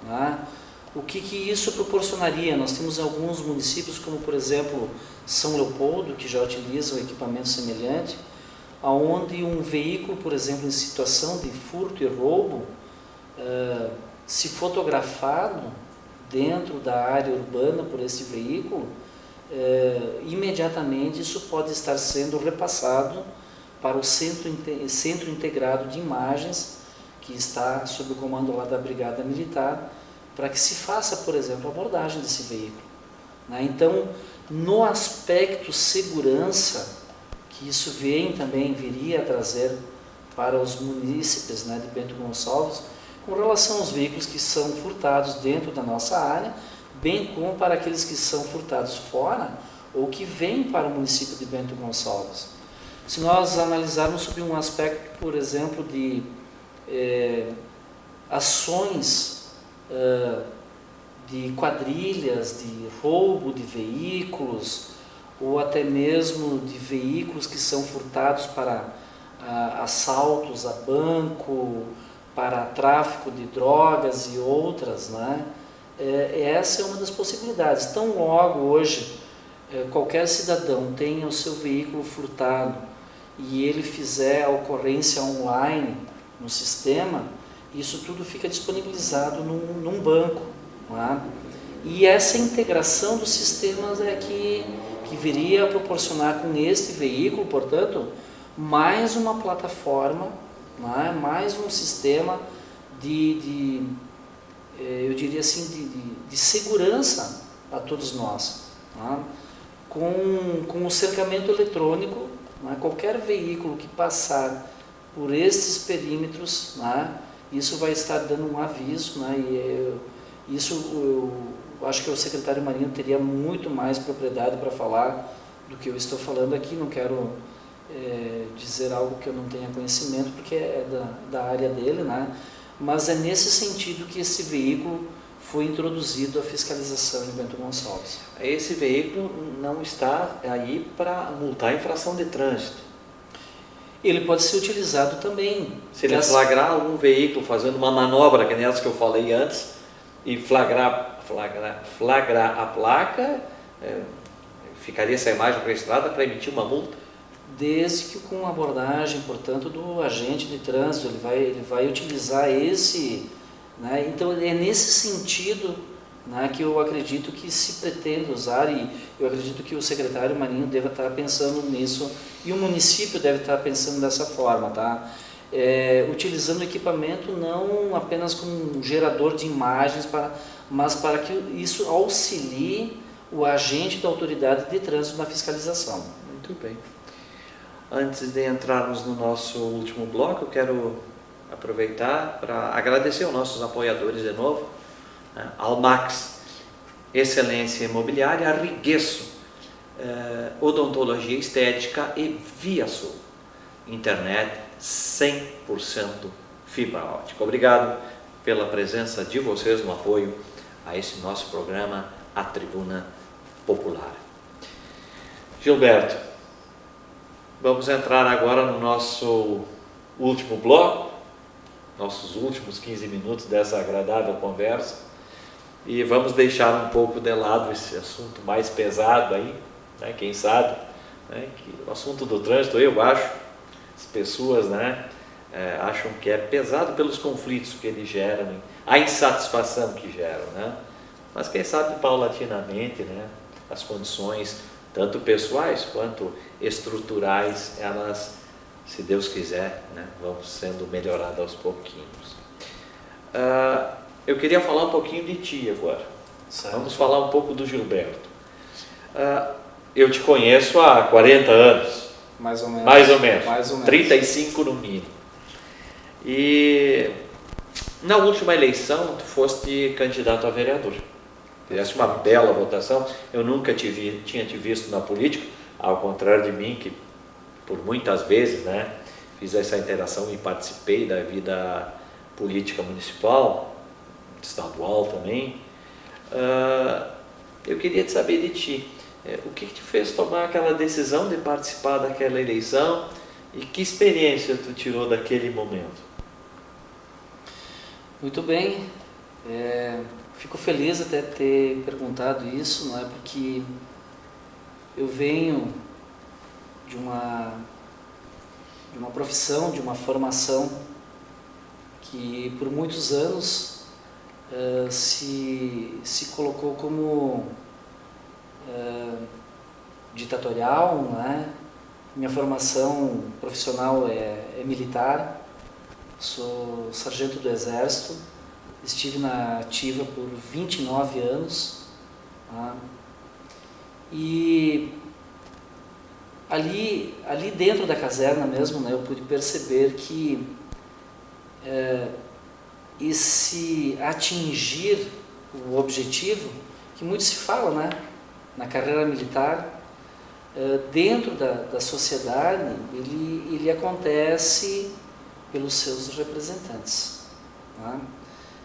Tá? O que isso proporcionaria? Nós temos alguns municípios, como por exemplo São Leopoldo, que já utiliza um equipamento semelhante, onde um veículo, por exemplo, em situação de furto e roubo, se fotografado dentro da área urbana por esse veículo, imediatamente isso pode estar sendo repassado para o Centro Integrado de Imagens, que está sob o comando lá da Brigada Militar, para que se faça, por exemplo, a abordagem desse veículo. Né? Então, no aspecto segurança, que isso viria a trazer para os munícipes, né, de Bento Gonçalves, com relação aos veículos que são furtados dentro da nossa área, bem como para aqueles que são furtados fora ou que vêm para o município de Bento Gonçalves. Se nós analisarmos sobre um aspecto, por exemplo, de ações de quadrilhas, de roubo de veículos, ou até mesmo de veículos que são furtados para assaltos a banco, para tráfico de drogas e outras, né? Essa é uma das possibilidades. Tão logo hoje qualquer cidadão tenha o seu veículo furtado e ele fizer a ocorrência online no sistema, isso tudo fica disponibilizado num banco. Tá? E essa integração dos sistemas é que viria a proporcionar com este veículo, portanto, mais uma plataforma, mais um sistema eu diria assim, de segurança a todos nós. Tá? Com o cercamento eletrônico, né? Qualquer veículo que passar por esses perímetros, né? Isso vai estar dando um aviso, né? Isso eu acho que o secretário Marinho teria muito mais propriedade para falar do que eu estou falando aqui. Não quero dizer algo que eu não tenha conhecimento, porque é da área dele, né? Mas é nesse sentido que esse veículo foi introduzido à fiscalização em Bento Gonçalves. Esse veículo não está aí para multar a infração de trânsito. Ele pode ser utilizado também. Se ele flagrar algum veículo fazendo uma manobra, que nem essa que eu falei antes, e flagrar a placa, ficaria essa imagem registrada para emitir uma multa? Desde que com abordagem, portanto, do agente de trânsito, ele vai utilizar esse... Né? Então, é nesse sentido, né, que eu acredito que se pretende usar, e eu acredito que o secretário Marinho deva estar pensando nisso, e o município deve estar pensando dessa forma, tá? Utilizando o equipamento não apenas como um gerador de imagens, mas para que isso auxilie o agente da autoridade de trânsito na fiscalização. Muito bem. Antes de entrarmos no nosso último bloco, eu quero aproveitar para agradecer aos nossos apoiadores de novo, né? Almax, Excelência Imobiliária, Riguesso, Odontologia Estética e ViaSul, internet 100% fibra ótica. Obrigado pela presença de vocês no apoio a esse nosso programa, A Tribuna Popular. Gilberto, vamos entrar agora no nosso último bloco, nossos últimos 15 minutos dessa agradável conversa, e vamos deixar um pouco de lado esse assunto mais pesado aí, né? Quem sabe, né? Que o assunto do trânsito, eu acho, as pessoas, né, acham que é pesado pelos conflitos que ele gera, né? A insatisfação que geram, né? Mas quem sabe paulatinamente, né, as condições tanto pessoais quanto estruturais, elas, se Deus quiser, né, vão sendo melhoradas aos pouquinhos. Eu queria falar um pouquinho de ti agora. Certo. Vamos falar um pouco do Gilberto. Eu te conheço há 40 anos. Mais ou menos. Mais ou menos. Mais ou menos. 35 no mínimo. E na última eleição, tu foste candidato a vereador. Fizeste uma bela votação. Eu nunca tinha te visto na política, ao contrário de mim, que por muitas vezes, né, fiz essa interação e participei da vida política municipal, estadual também. Eu queria saber de ti, o que te fez tomar aquela decisão de participar daquela eleição e que experiência tu tirou daquele momento? Muito bem, fico feliz até ter perguntado isso, não é? Porque eu venho de uma profissão, de uma formação que por muitos anos se colocou como ditatorial, né? Minha formação profissional é militar, sou sargento do Exército, estive na ativa por 29 anos, tá? E ali dentro da caserna mesmo, né, eu pude perceber que esse atingir o objetivo, que muito se fala, né, na carreira militar, dentro da sociedade, ele acontece pelos seus representantes, tá?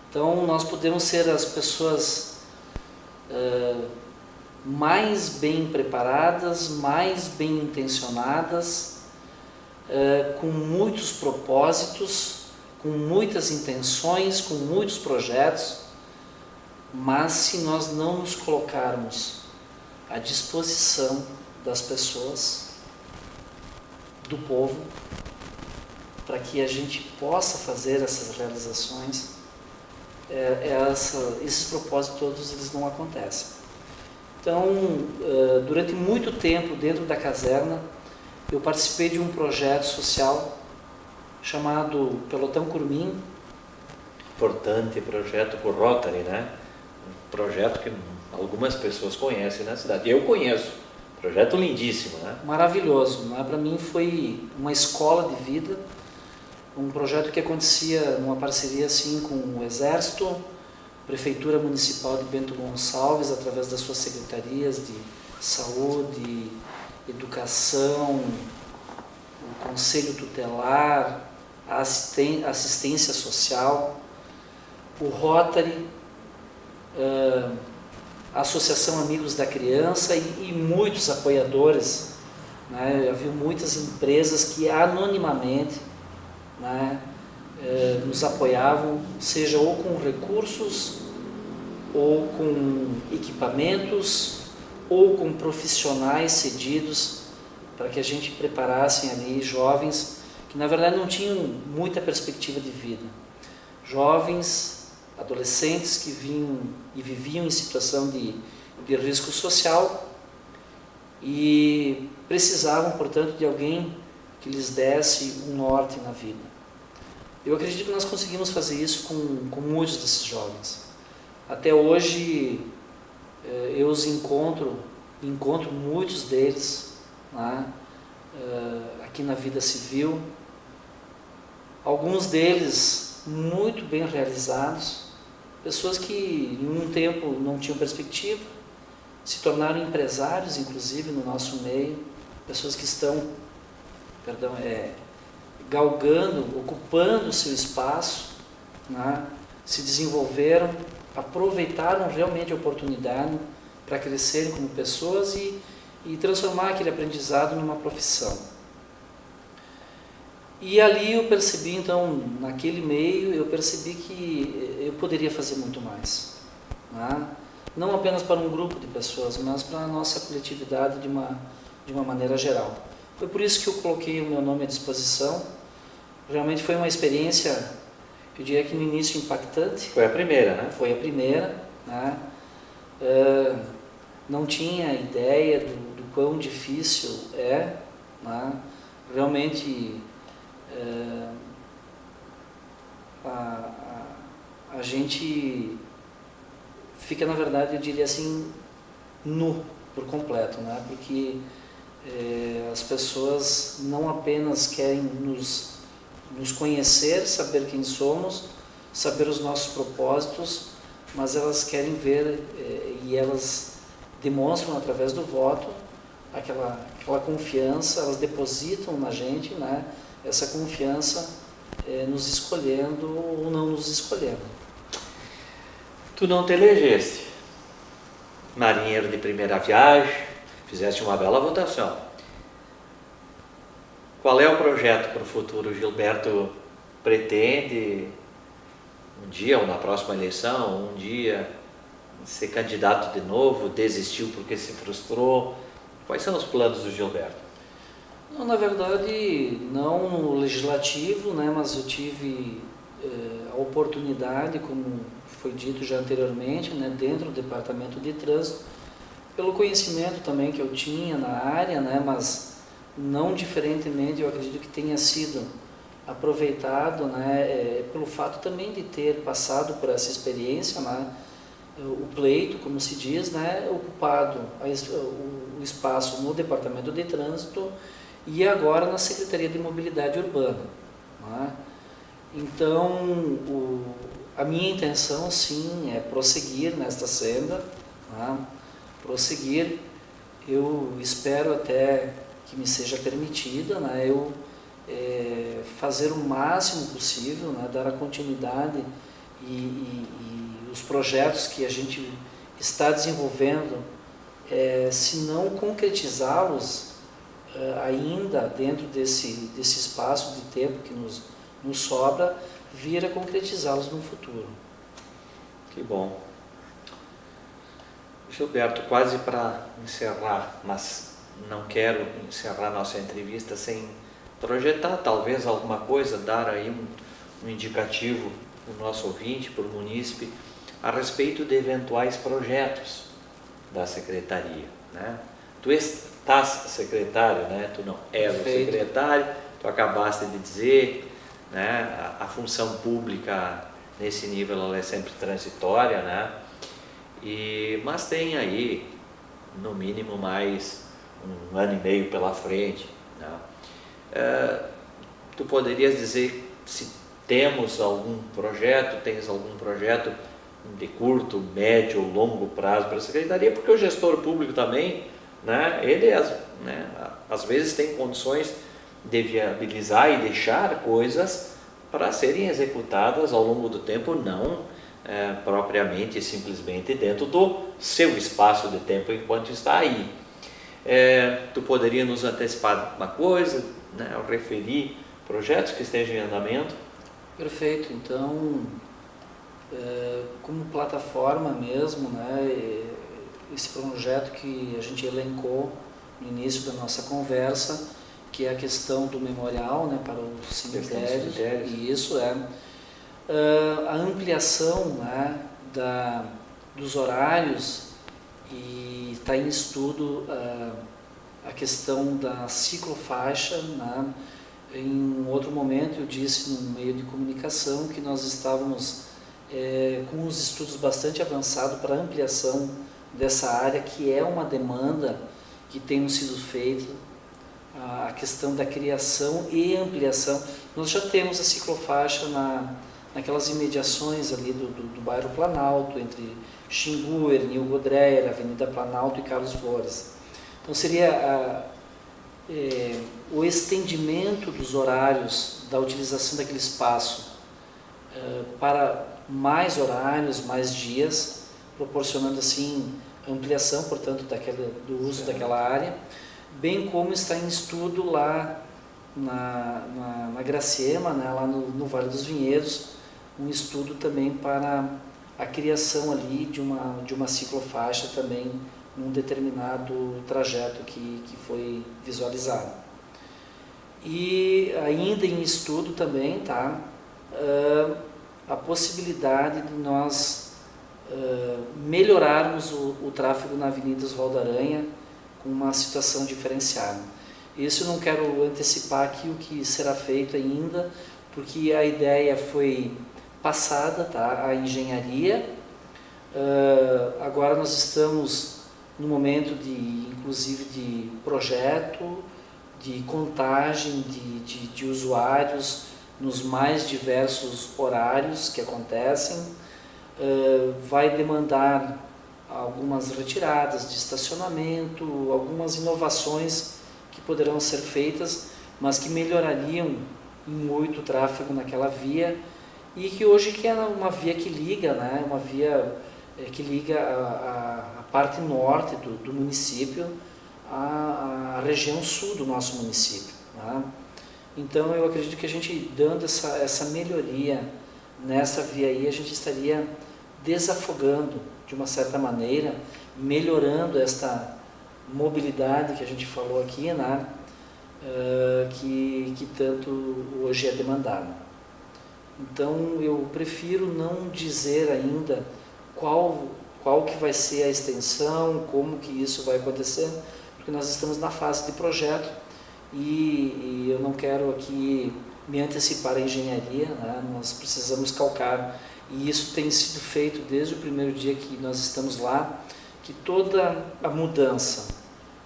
Então, nós podemos ser as pessoas mais bem preparadas, mais bem intencionadas, com muitos propósitos, com muitas intenções, com muitos projetos, mas se nós não nos colocarmos à disposição das pessoas, do povo, para que a gente possa fazer essas realizações, esses propósitos todos eles não acontecem. Então, durante muito tempo dentro da caserna, eu participei de um projeto social chamado Pelotão Curmim, importante projeto por Rotary, né? Um projeto que algumas pessoas conhecem na cidade. Eu conheço. Projeto lindíssimo, né? Maravilhoso, né? Para mim foi uma escola de vida, um projeto que acontecia numa parceria assim com o Exército, Prefeitura Municipal de Bento Gonçalves, através das suas secretarias de saúde, educação, o Conselho Tutelar, a assistência social, o Rotary, a Associação Amigos da Criança e muitos apoiadores, né? Eu vi muitas empresas que anonimamente, né, nos apoiavam, seja ou com recursos, ou com equipamentos, ou com profissionais cedidos para que a gente preparasse ali jovens que na verdade não tinham muita perspectiva de vida. Jovens, adolescentes que vinham e viviam em situação de risco social e precisavam, portanto, de alguém que lhes desse um norte na vida. Eu acredito que nós conseguimos fazer isso com muitos desses jovens. Até hoje eu os encontro muitos deles, né, aqui na vida civil, alguns deles muito bem realizados, pessoas que em um tempo não tinham perspectiva, se tornaram empresários, inclusive, no nosso meio, pessoas que estão, galgando, ocupando o seu espaço, né, se desenvolveram, aproveitaram realmente a oportunidade para crescerem como pessoas e transformar aquele aprendizado numa profissão. E ali eu percebi, então, naquele meio, eu percebi que eu poderia fazer muito mais, né? Não apenas para um grupo de pessoas, mas para a nossa coletividade de uma maneira geral. Foi por isso que eu coloquei o meu nome à disposição. Realmente foi uma experiência, eu diria que no início impactante. Foi a primeira, né? Foi a primeira, né? Não tinha ideia do quão difícil é, né? Realmente a gente fica, na verdade, eu diria assim, nu por completo, né? Porque as pessoas não apenas querem nos conhecer, saber quem somos, saber os nossos propósitos, mas elas querem ver e elas demonstram através do voto aquela confiança, elas depositam na gente, né, essa confiança nos escolhendo ou não nos escolhendo. Tu não te elegeste marinheiro de primeira viagem, fizeste uma bela votação. Qual é o projeto para o futuro? Gilberto pretende um dia ou na próxima eleição, um dia ser candidato de novo, desistiu porque se frustrou? Quais são os planos do Gilberto? Não, na verdade, não no legislativo, né, mas eu tive a oportunidade, como foi dito já anteriormente, né, dentro do Departamento de Trânsito, pelo conhecimento também que eu tinha na área, né, mas não diferentemente, eu acredito que tenha sido aproveitado, né, pelo fato também de ter passado por essa experiência, né, o pleito, como se diz, né, ocupado o espaço no Departamento de Trânsito e agora na Secretaria de Mobilidade Urbana, né. Então, a minha intenção, sim, é prosseguir nesta senda, né, prosseguir. Eu espero até que me seja permitida, né, eu fazer o máximo possível, né, dar a continuidade e os projetos que a gente está desenvolvendo, se não concretizá-los ainda dentro desse espaço de tempo que nos sobra, vir a concretizá-los no futuro. Que bom. Gilberto, quase para encerrar, mas não quero encerrar nossa entrevista sem projetar talvez alguma coisa, dar aí um indicativo para o nosso ouvinte, para o munícipe, a respeito de eventuais projetos da Secretaria, né? Tu estás secretário, né? Tu não és o secretário, tu acabaste de dizer, né? A função pública nesse nível ela é sempre transitória, né? Mas tem aí, no mínimo, mais 1 ano e meio pela frente, né? Tu poderias dizer se tens algum projeto de curto, médio ou longo prazo para a Secretaria, porque o gestor público também, né, ele às vezes tem condições de viabilizar e deixar coisas para serem executadas ao longo do tempo, não propriamente e simplesmente dentro do seu espaço de tempo enquanto está aí. Tu poderia nos antecipar uma coisa, né, ao referir projetos que estejam em andamento? Perfeito. Então, como plataforma mesmo, né, esse projeto que a gente elencou no início da nossa conversa, que é a questão do memorial, né, para os cemitérios, e isso a ampliação, né, dos horários, e está em estudo a questão da ciclofaixa, né. Em um outro momento eu disse no meio de comunicação que nós estávamos com uns estudos bastante avançados para ampliação dessa área, que é uma demanda que tem sido feita, a questão da criação e ampliação. Nós já temos a ciclofaixa naquelas imediações ali do bairro Planalto, entre Xingu, Ernil Godreyer, Avenida Planalto e Carlos Flores. Então seria o estendimento dos horários da utilização daquele espaço para mais horários, mais dias, proporcionando assim ampliação, portanto, do uso daquela área, bem como está em estudo lá na Graciema, né, lá no Vale dos Vinhedos, um estudo também para a criação ali de uma ciclofaixa também num determinado trajeto que foi visualizado. E ainda em estudo também está a possibilidade de nós melhorarmos o tráfego na Avenida Oswaldo Aranha com uma situação diferenciada. Isso eu não quero antecipar aqui o que será feito ainda, porque a ideia foi passada, tá, à engenharia. Agora nós estamos no momento inclusive de projeto, de contagem de usuários nos mais diversos horários que acontecem. Vai demandar algumas retiradas de estacionamento, algumas inovações que poderão ser feitas, mas que melhorariam muito o tráfego naquela via, e que hoje que é uma via que liga, né, uma via que liga a parte norte do município à região sul do nosso município, né? Então eu acredito que a gente dando essa melhoria nessa via aí, a gente estaria desafogando de uma certa maneira, melhorando esta mobilidade que a gente falou aqui, né? Que tanto hoje é demandada. Então eu prefiro não dizer ainda qual que vai ser a extensão, como que isso vai acontecer, porque nós estamos na fase de projeto e eu não quero aqui me antecipar a engenharia, né? Nós precisamos calcar, e isso tem sido feito desde o primeiro dia que nós estamos lá, que toda a mudança,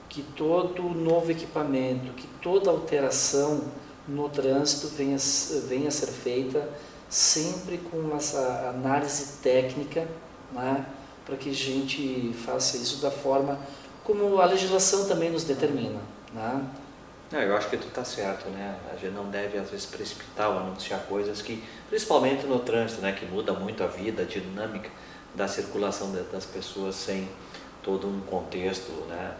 que todo novo equipamento, que toda alteração no trânsito venha a ser feita sempre com essa análise técnica, né, para que a gente faça isso da forma como a legislação também nos determina, né? Eu acho que tu está certo, né? A gente não deve às vezes precipitar ou anunciar coisas que, principalmente no trânsito, né, que muda muito a vida, a dinâmica da circulação das pessoas sem todo um contexto, né,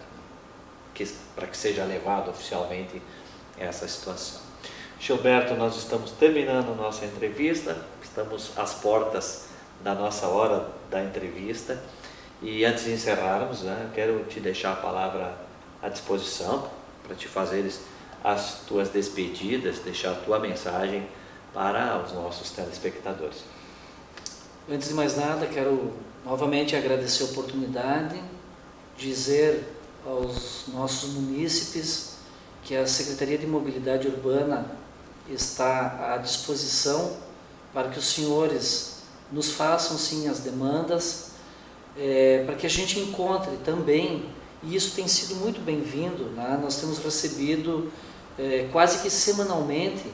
para que seja levado oficialmente essa situação. Gilberto, nós estamos terminando nossa entrevista, estamos às portas da nossa hora da entrevista, e antes de encerrarmos, né, quero te deixar a palavra à disposição para te fazeres as tuas despedidas, deixar a tua mensagem para os nossos telespectadores. Antes de mais nada, quero novamente agradecer a oportunidade, dizer aos nossos munícipes que a Secretaria de Mobilidade Urbana está à disposição para que os senhores nos façam sim as demandas, para que a gente encontre também, e isso tem sido muito bem-vindo, né? Nós temos recebido quase que semanalmente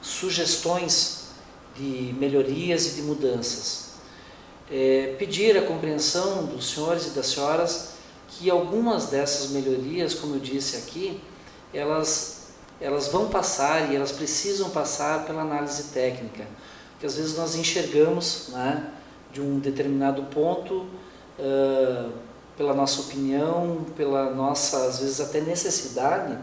sugestões de melhorias e de mudanças. Pedir a compreensão dos senhores e das senhoras que algumas dessas melhorias, como eu disse aqui, elas vão passar e elas precisam passar pela análise técnica, porque às vezes nós enxergamos, né, de um determinado ponto, pela nossa opinião, pela nossa, às vezes até necessidade,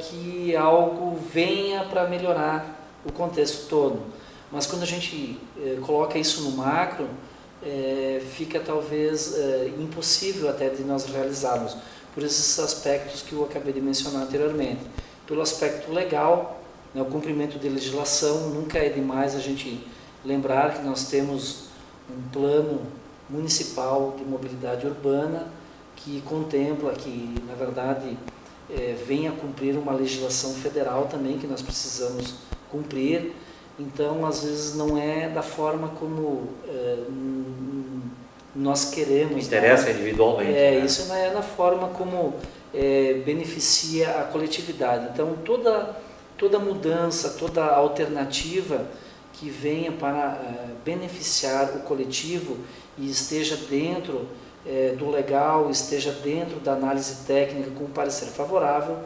que algo venha para melhorar o contexto todo. Mas quando a gente coloca isso no macro, fica talvez impossível até de nós realizarmos, por esses aspectos que eu acabei de mencionar anteriormente. Pelo aspecto legal, né, o cumprimento de legislação, nunca é demais a gente lembrar que nós temos um plano municipal de mobilidade urbana que contempla, que na verdade venha cumprir uma legislação federal também que nós precisamos cumprir. Então, às vezes não é da forma como nós queremos. Interessa, né? Individualmente. Né? Isso não é na forma como beneficia a coletividade. Então, toda mudança, toda alternativa que venha para beneficiar o coletivo e esteja dentro do legal, esteja dentro da análise técnica com um parecer favorável,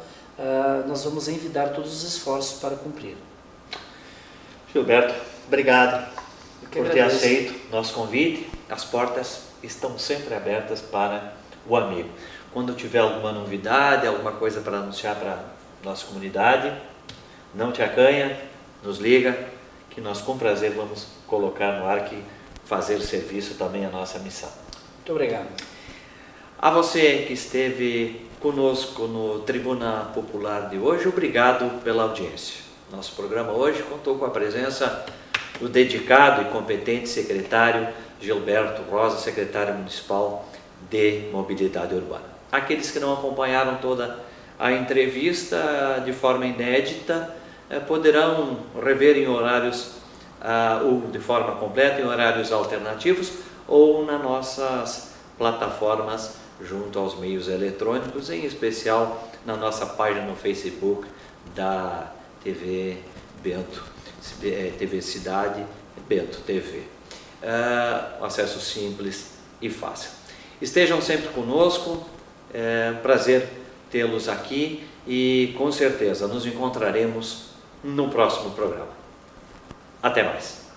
nós vamos envidar todos os esforços para cumprir. Gilberto, obrigado por ter agradeço. aceito nosso convite. As portas estão sempre abertas para o amigo. Quando tiver alguma novidade, alguma coisa para anunciar para a nossa comunidade, não te acanha, nos liga, que nós com prazer vamos colocar no ar, que fazer serviço também é a nossa missão. Muito obrigado. A você que esteve conosco no Tribuna Popular de hoje, obrigado pela audiência. Nosso programa hoje contou com a presença do dedicado e competente secretário Gilberto Rosa, secretário municipal de Mobilidade Urbana. Aqueles que não acompanharam toda a entrevista de forma inédita, poderão rever em horários, ou de forma completa, em horários alternativos, ou nas nossas plataformas junto aos meios eletrônicos, em especial na nossa página no Facebook da TV Bento, TV Cidade Bento TV. Acesso simples e fácil. Estejam sempre conosco, prazer tê-los aqui e com certeza nos encontraremos no próximo programa. Até mais.